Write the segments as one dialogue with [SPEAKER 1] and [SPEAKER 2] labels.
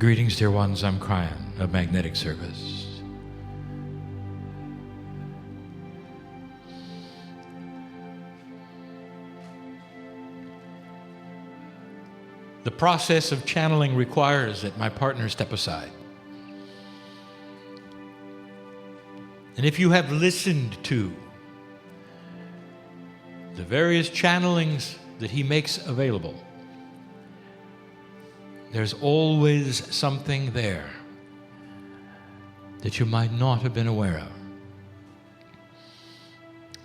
[SPEAKER 1] Greetings, dear ones. I'm Kryon of Magnetic Service. The process of channeling requires that my partner step aside. And if you have listened to the various channelings that he makes available, there's always something there that you might not have been aware of.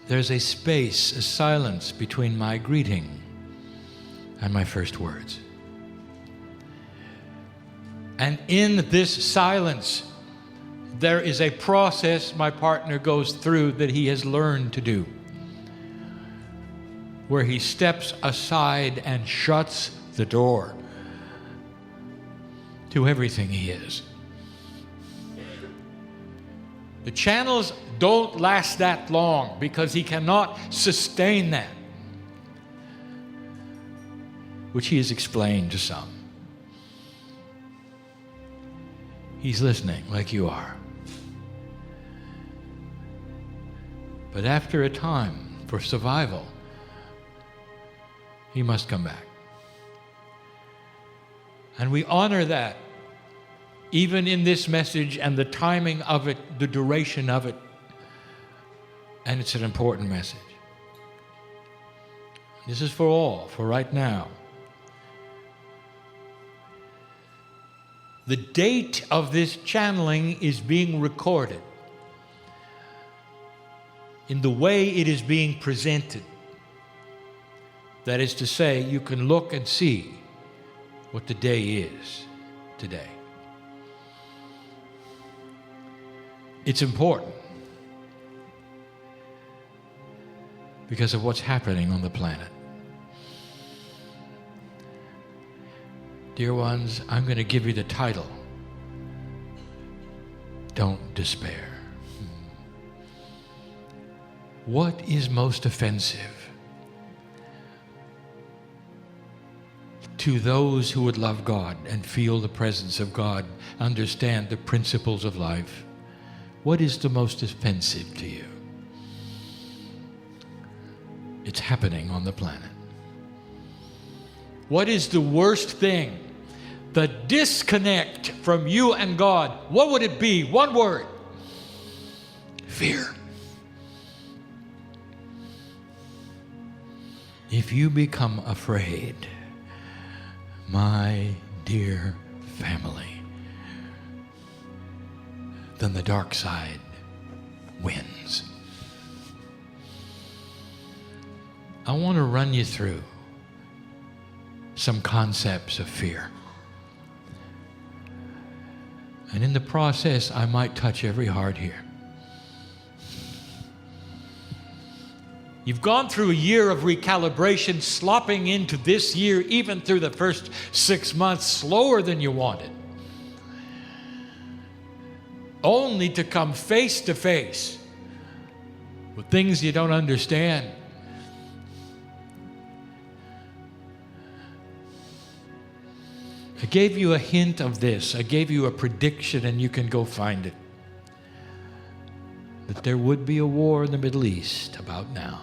[SPEAKER 1] There's a space, a silence between my greeting and my first words. And in this silence, there is a process my partner goes through that he has learned to do, where he steps aside and shuts the door to everything he is. The channels don't last that long because he cannot sustain that, which he has explained to some. He's listening like you are. But after a time, for survival, he must come back. And we honor that, even in this message and the timing of it, the duration of it. And it's an important message. This is for all, for right now. The date of this channeling is being recorded in the way it is being presented. That is to say, you can look and see what the day is today. It's important because of what's happening on the planet. Dear ones, I'm going to give you the title, Don't Despair. What is most offensive to those who would love God and feel the presence of God, understand the principles of life? What is the most offensive to you? It's happening on the planet. What is the worst thing? The disconnect from you and God. What would it be? One word. Fear. If you become afraid, my dear family, then the dark side wins. I want to run you through some concepts of fear. And in the process, I might touch every heart here. You've gone through a year of recalibration, slopping into this year, even through the first 6 months, slower than you wanted, only to come face to face with things you don't understand. I gave you a hint of this. I gave you a prediction, and you can go find it. That there would be a war in the Middle East about now.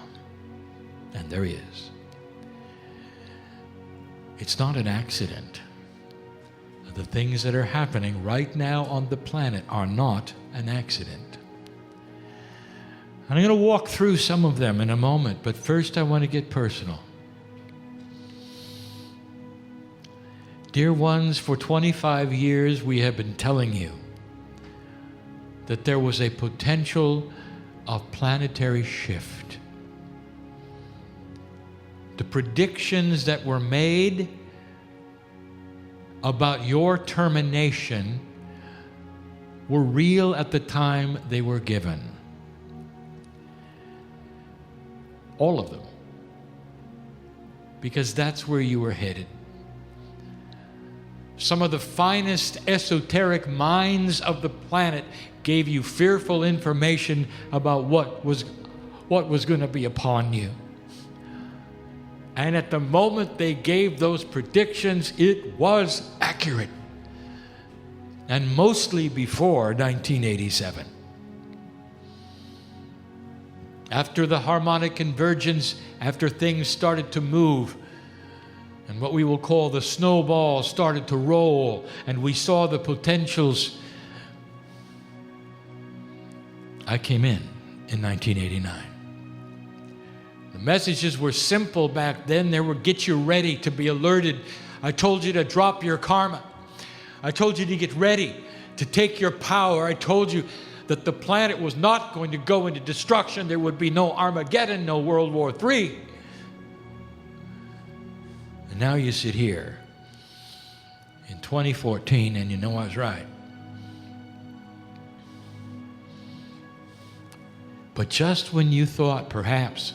[SPEAKER 1] And there is. It's not an accident. The things that are happening right now on the planet are not an accident. And I'm going to walk through some of them in a moment, but first I want to get personal. Dear ones, for 25 years we have been telling you that there was a potential of planetary shift. The predictions that were made about your termination were real at the time they were given. All of them. Because that's where you were headed. Some of the finest esoteric minds of the planet gave you fearful information about what was going to be upon you. And at the moment they gave those predictions, it was accurate. and mostly before 1987. After the harmonic convergence, after things started to move, and what we will call the snowball started to roll, and we saw the potentials, I came in 1989. The messages were simple back then. They would get you ready to be alerted. I told you to drop your karma. I told you to get ready to take your power. I told you that the planet was not going to go into destruction. There would be no Armageddon, no World War III. And now you sit here in 2014 and you know I was right. But just when you thought perhaps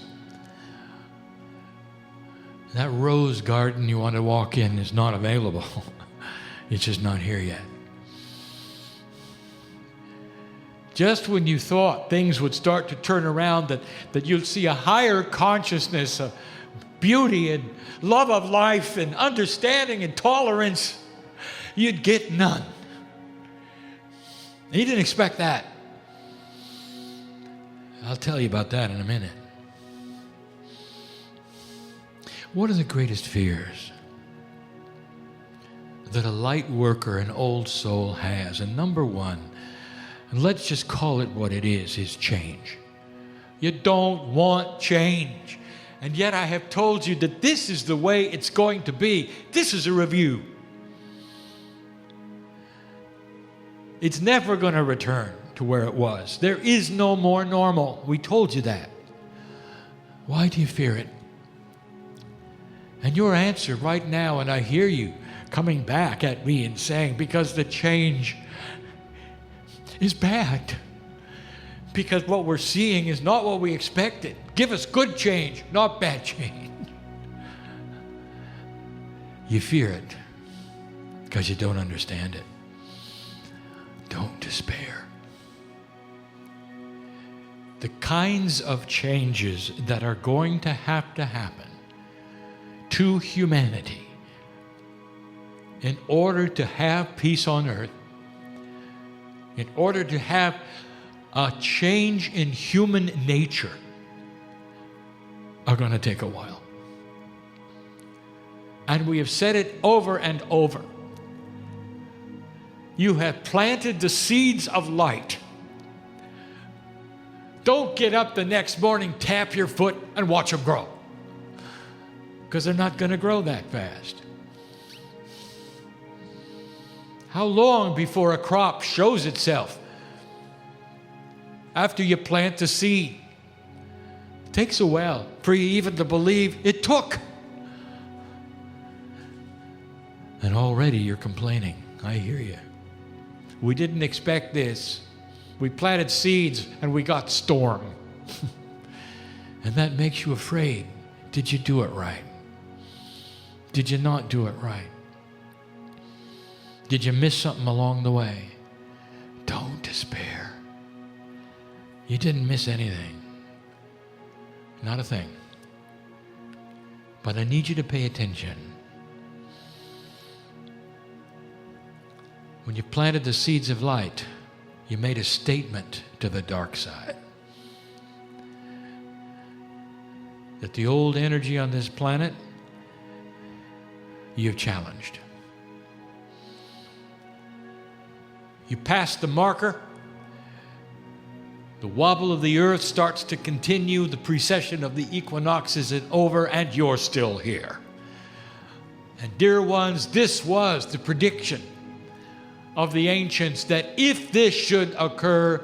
[SPEAKER 1] that rose garden you want to walk in is not available, it's just not here yet. Just when you thought things would start to turn around, that you'd see a higher consciousness of beauty and love of life and understanding and tolerance, you'd get none. You didn't expect that. I'll tell you about that in a minute. What are the greatest fears that a light worker, an old soul has? And number one, and let's just call it what it is change. You don't want change. And yet I have told you that this is the way it's going to be. This is a review. It's never going to return to where it was. There is no more normal. We told you that. Why do you fear it? And your answer right now, and I hear you coming back at me and saying, because the change is bad. Because what we're seeing is not what we expected. Give us good change, not bad change. You fear it because you don't understand it. Don't despair. The kinds of changes that are going to happen to humanity in order to have peace on earth, in order to have a change in human nature, are going to take a while. And we have said it over and over. You have planted the seeds of light. Don't get up the next morning, tap your foot, and watch them grow. Because they're not going to grow that fast. How long before a crop shows itself? After you plant the seed. It takes a while for you even to believe it took. And already you're complaining. I hear you. We didn't expect this. We planted seeds and we got storm. And that makes you afraid. Did you do it right? Did you not do it right? Did you miss something along the way? Don't despair. You didn't miss anything. Not a thing. But I need you to pay attention. When you planted the seeds of light, you made a statement to the dark side. That the old energy on this planet, you've challenged. You pass the marker. The wobble of the earth starts to continue. The precession of the equinoxes is over, and you're still here. And dear ones, this was the prediction of the ancients, that if this should occur,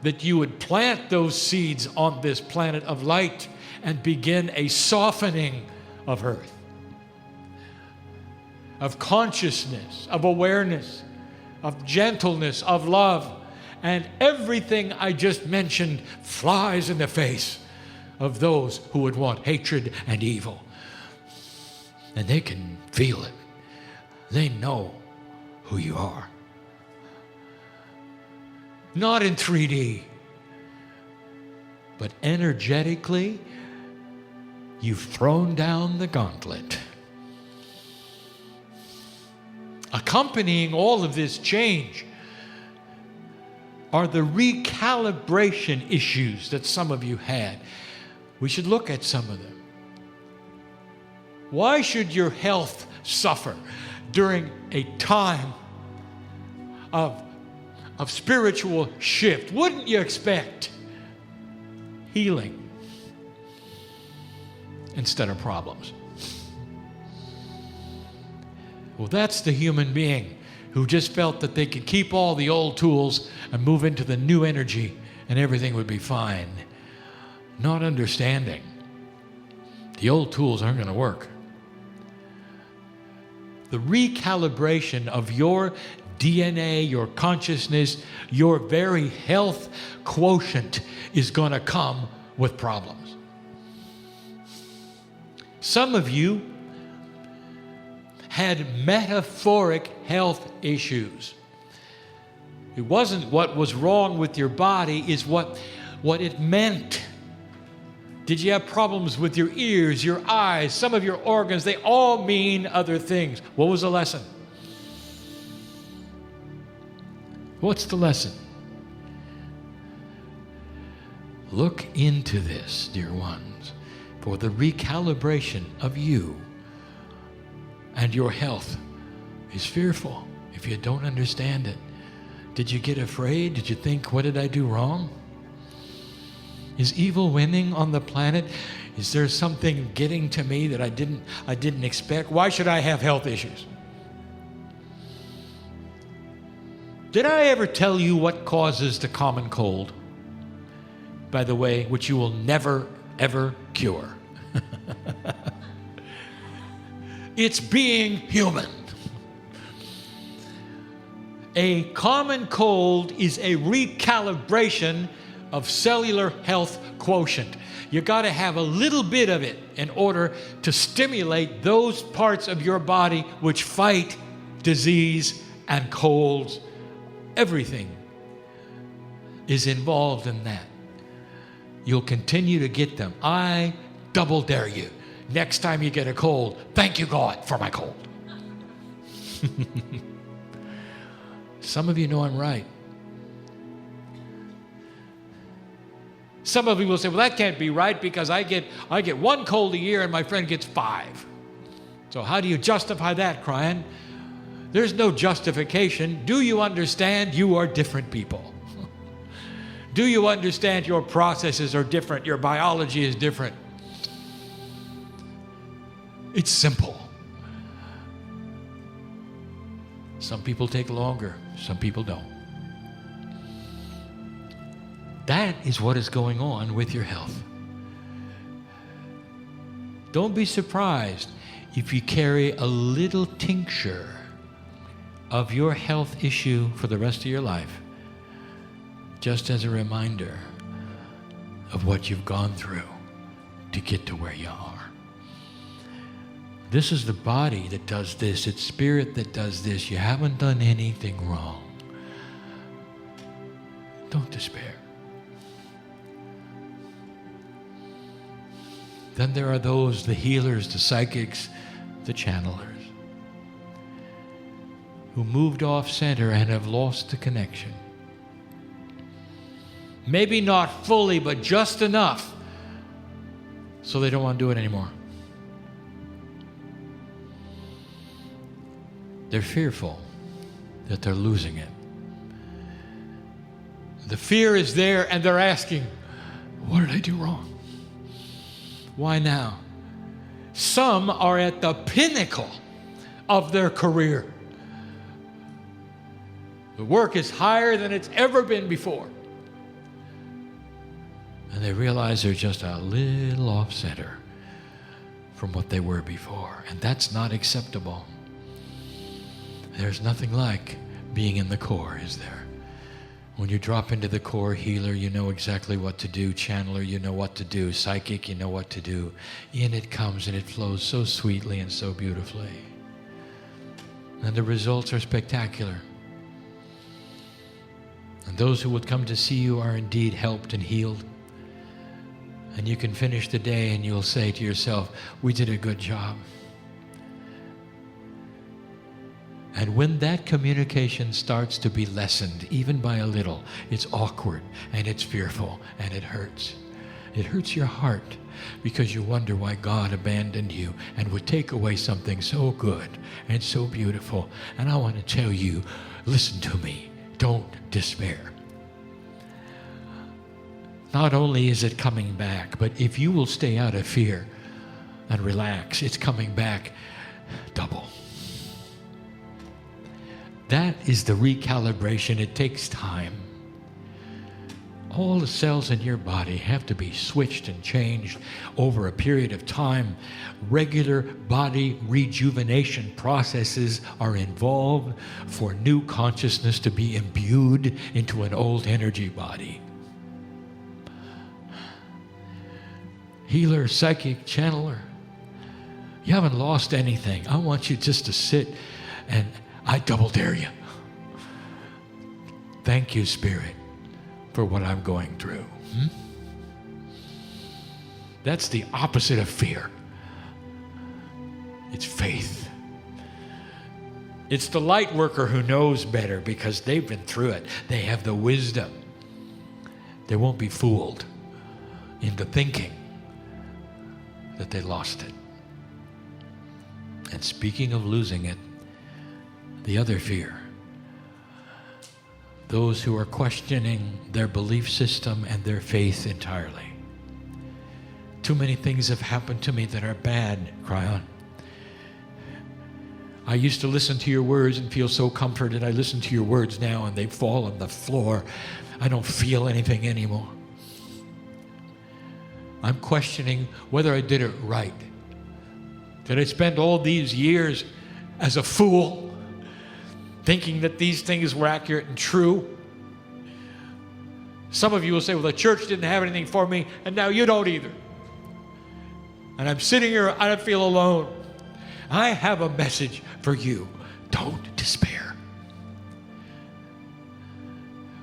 [SPEAKER 1] that you would plant those seeds on this planet of light and begin a softening of earth, of consciousness, of awareness, of gentleness, of love. And everything I just mentioned flies in the face of those who would want hatred and evil. And they can feel it. They know who you are. Not in 3D, but energetically, you've thrown down the gauntlet. accompanying all of this change are the recalibration issues that some of you had. We should look at some of them. Why should your health suffer during a time of spiritual shift? Wouldn't you expect healing instead of problems? Well, that's the human being who just felt that they could keep all the old tools and move into the new energy and everything would be fine. Not understanding the old tools aren't going to work. The recalibration of your DNA, your consciousness, your very health quotient is going to come with problems. Some of you had metaphoric health issues. It wasn't what was wrong with your body, is what it meant. Did you have problems with your ears, your eyes, some of your organs? They all mean other things. What was the lesson? What's the lesson? Look into this, dear ones, for the recalibration of you and your health is fearful if you don't understand it. Did you get afraid? Did you think, what did I do wrong? Is evil winning on the planet? Is there something getting to me that I didn't expect? Why should I have health issues? Did I ever tell you what causes the common cold? By the way, which you will never, ever cure. It's being human. A common cold is a recalibration of cellular health quotient. You got to have a little bit of it in order to stimulate those parts of your body which fight disease and colds. Everything is involved in that. You'll continue to get them. I double dare you. Next time you get a cold, thank you, God, for my cold. Some of you know I'm right. Some of you will say, well, that can't be right because I get one cold a year and my friend gets 5. So how do you justify that, Kryon? There's no justification. Do you understand you are different people? Do you understand your processes are different? Your biology is different. It's simple. Some people take longer, some people don't. That is what is going on with your health. Don't be surprised if you carry a little tincture of your health issue for the rest of your life, just as a reminder of what you've gone through to get to where you are. This is the body that does this. It's spirit that does this. You haven't done anything wrong. Don't despair. Then there are those, the healers, the psychics, the channelers, who moved off center and have lost the connection. Maybe not fully, but just enough so they don't want to do it anymore. They're fearful that they're losing it. The fear is there and they're asking, what did I do wrong? Why now? Some are at the pinnacle of their career. The work is higher than it's ever been before. And they realize they're just a little off center from what they were before. And that's not acceptable. There's nothing like being in the core, is there? When you drop into the core, healer, you know exactly what to do. Channeler, you know what to do. Psychic, you know what to do. In it comes and it flows so sweetly and so beautifully. And the results are spectacular. And those who would come to see you are indeed helped and healed. And you can finish the day and you'll say to yourself, we did a good job. And when that communication starts to be lessened, even by a little, it's awkward and it's fearful and it hurts. It hurts your heart because you wonder why God abandoned you and would take away something so good and so beautiful. And I want to tell you, listen to me, don't despair. Not only is it coming back, but if you will stay out of fear and relax, it's coming back double. That is the recalibration. It takes time. All the cells in your body have to be switched and changed over a period of time. Regular body rejuvenation processes are involved for new consciousness to be imbued into an old energy body. Healer, psychic, channeler, you haven't lost anything. I want you just to sit and I double dare you. Thank you, Spirit, for what I'm going through. That's the opposite of fear. It's faith. It's the light worker who knows better because they've been through it. They have the wisdom. They won't be fooled into thinking that they lost it. And speaking of losing it, the other fear, those who are questioning their belief system and their faith entirely. Too many things have happened to me that are bad, Kryon. I used to listen to your words and feel so comforted. I listen to your words now and they fall on the floor. I don't feel anything anymore. I'm questioning whether I did it right. Did I spend all these years as a fool, thinking that these things were accurate and true? Some of you will say, well, the church didn't have anything for me, and now you don't either. And I'm sitting here, I feel alone. I have a message for you. Don't despair.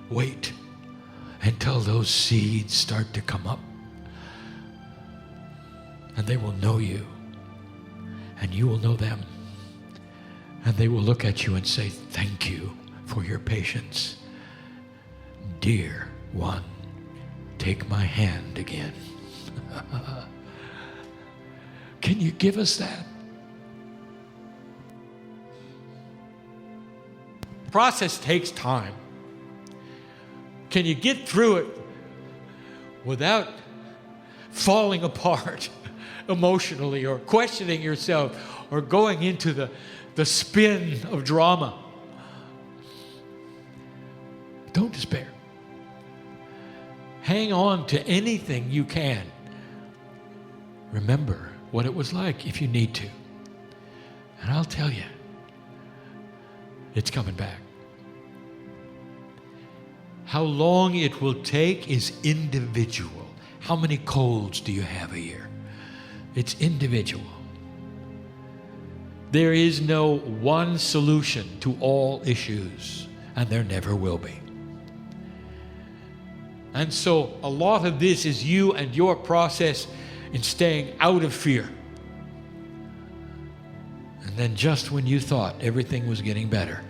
[SPEAKER 1] Wait until those seeds start to come up. And they will know you. And you will know them. And they will look at you and say, thank you for your patience. Dear one, take my hand again. Can you give us that? The process takes time. Can you get through it without falling apart emotionally or questioning yourself or going into the spin of drama? Don't despair. Hang on to anything you can. Remember what it was like if you need to. And I'll tell you, it's coming back. How long it will take is individual. How many colds do you have a year? It's individual. There is no one solution to all issues, and there never will be. And so a lot of this is you and your process in staying out of fear. And then just when you thought everything was getting better,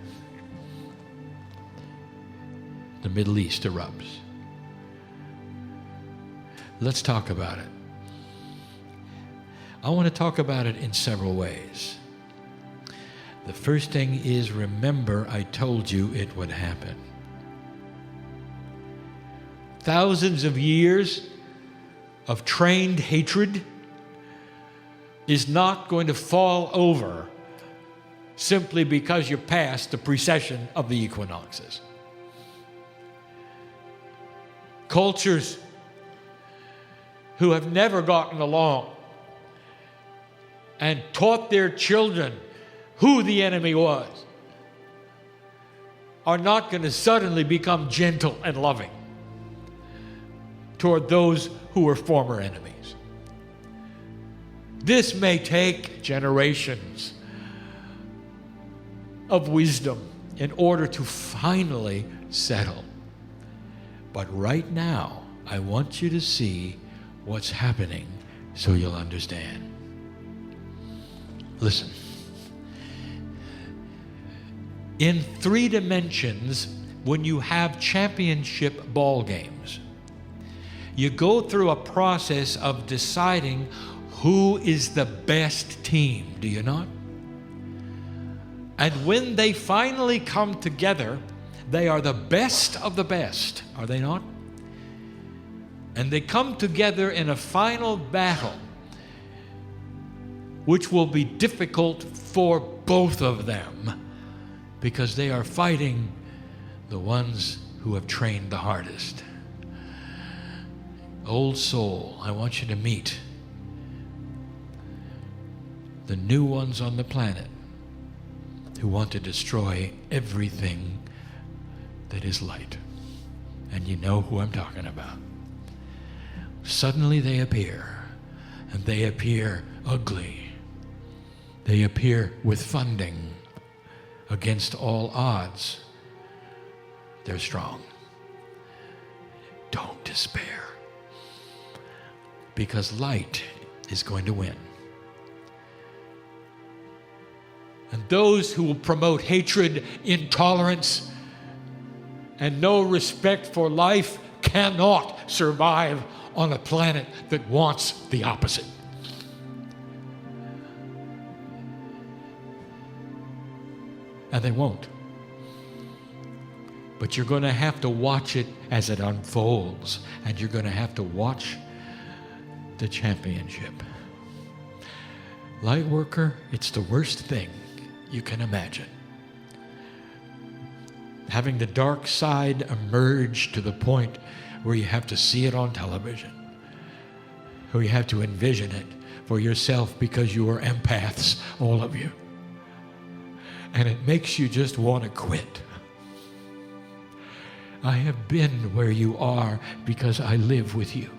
[SPEAKER 1] the Middle East erupts. Let's talk about it. I want to talk about it in several ways. The first thing is, remember I told you it would happen. Thousands of years of trained hatred is not going to fall over simply because you're past the precession of the equinoxes. Cultures who have never gotten along and taught their children who the enemy was are not going to suddenly become gentle and loving toward those who were former enemies. This may take generations of wisdom in order to finally settle. But right now, I want you to see what's happening so you'll understand. Listen, in 3 dimensions when you have championship ball games. You go through a process of deciding who is the best team, do you not? And when they finally come together, they are the best of the best, are they not? And they come together in a final battle, which will be difficult for both of them, because they are fighting the ones who have trained the hardest. Old soul, I want you to meet the new ones on the planet who want to destroy everything that is light. And you know who I'm talking about. Suddenly they appear, and they appear ugly. They appear with funding against all odds. They're strong. Don't despair, because light is going to win. And those who will promote hatred, intolerance, and no respect for life cannot survive on a planet that wants the opposite. And they won't. But you're going to have to watch it as it unfolds, and you're going to have to watch the championship. Lightworker, it's the worst thing you can imagine. Having the dark side emerge to the point where you have to see it on television, where you have to envision it for yourself because you are empaths, all of you. And it makes you just want to quit. I have been where you are because I live with you.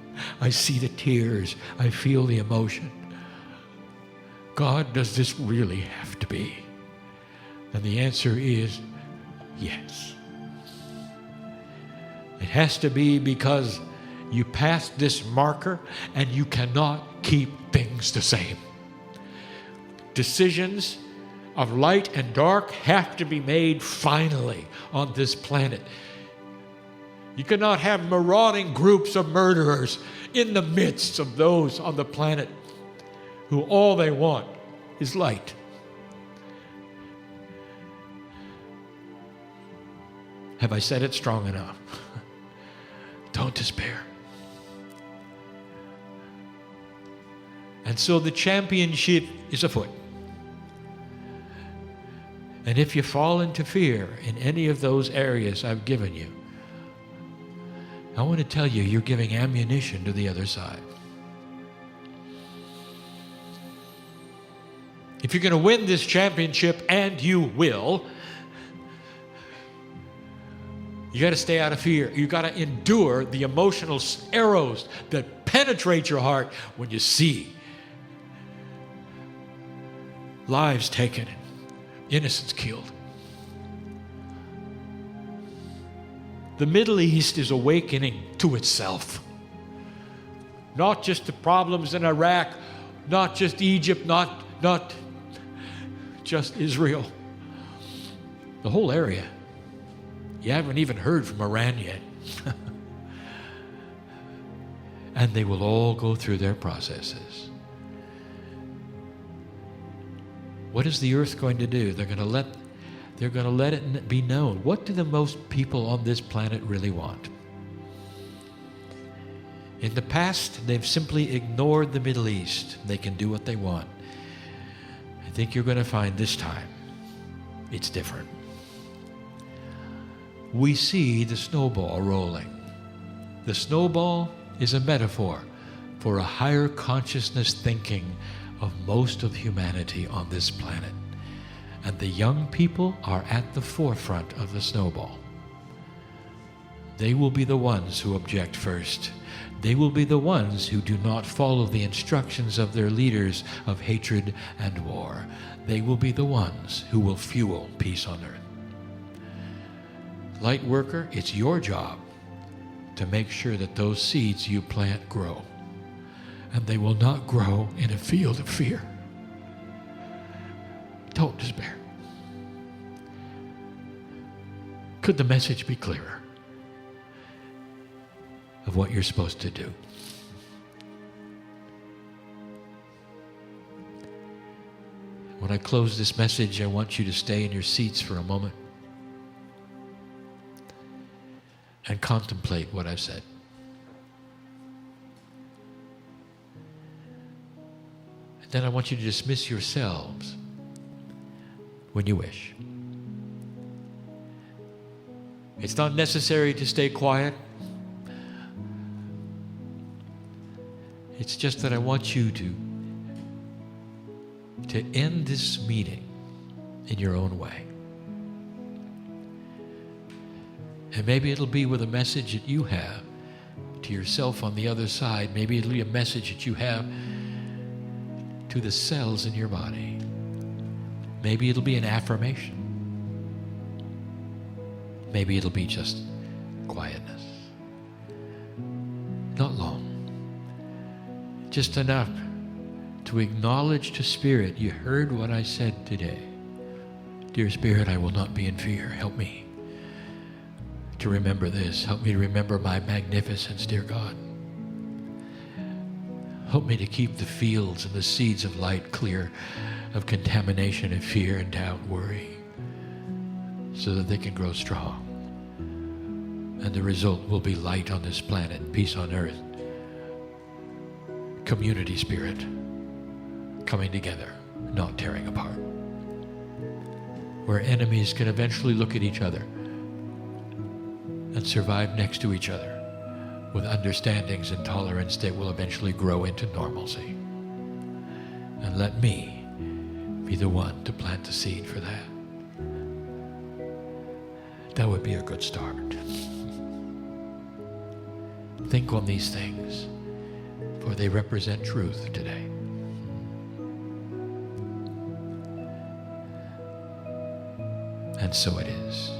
[SPEAKER 1] I see the tears. I feel the emotion. God, does this really have to be? And the answer is yes. It has to be because you passed this marker and you cannot keep things the same. Decisions of light and dark have to be made finally on this planet. You cannot have marauding groups of murderers in the midst of those on the planet who all they want is light. Have I said it strong enough? Don't despair. And so the championship is afoot. And if you fall into fear in any of those areas I've given you, I want to tell you, you're giving ammunition to the other side. If you're going to win this championship, and you will, you got to stay out of fear. You got to endure the emotional arrows that penetrate your heart when you see lives taken, innocents killed. The Middle East is awakening to itself. Not just the problems in Iraq, not just Egypt, not just Israel. The whole area. You haven't even heard from Iran yet. And they will all go through their processes. What is the earth going to do? They're going to let it be known. What do the most people on this planet really want? In the past, they've simply ignored the Middle East. They can do what they want. I think you're going to find this time it's different. We see the snowball rolling. The snowball is a metaphor for a higher consciousness thinking of most of humanity on this planet. And the young people are at the forefront of the snowball. They will be the ones who object first. They will be the ones who do not follow the instructions of their leaders of hatred and war. They will be the ones who will fuel peace on earth. Light worker, it's your job to make sure that those seeds you plant grow. And they will not grow in a field of fear. Don't despair. Could the message be clearer of what you're supposed to do? When I close this message, I want you to stay in your seats for a moment and contemplate what I've said. And then I want you to dismiss yourselves when you wish. It's not necessary to stay quiet. It's just that I want you to end this meeting in your own way. And maybe it'll be with a message that you have to yourself on the other side. Maybe it'll be a message that you have to the cells in your body. Maybe it'll be an affirmation. Maybe it'll be just quietness. Not long. Just enough to acknowledge to Spirit, you heard what I said today. Dear Spirit, I will not be in fear. Help me to remember this. Help me to remember my magnificence, dear God. Help me to keep the fields and the seeds of light clear of contamination and fear and doubt, worry, so that they can grow strong. And the result will be light on this planet, peace on earth, community spirit, coming together, not tearing apart. Where enemies can eventually look at each other and survive next to each other with understandings and tolerance that will eventually grow into normalcy. And let me be the one to plant the seed for that. That would be a good start. Think on these things, for they represent truth today. And so it is.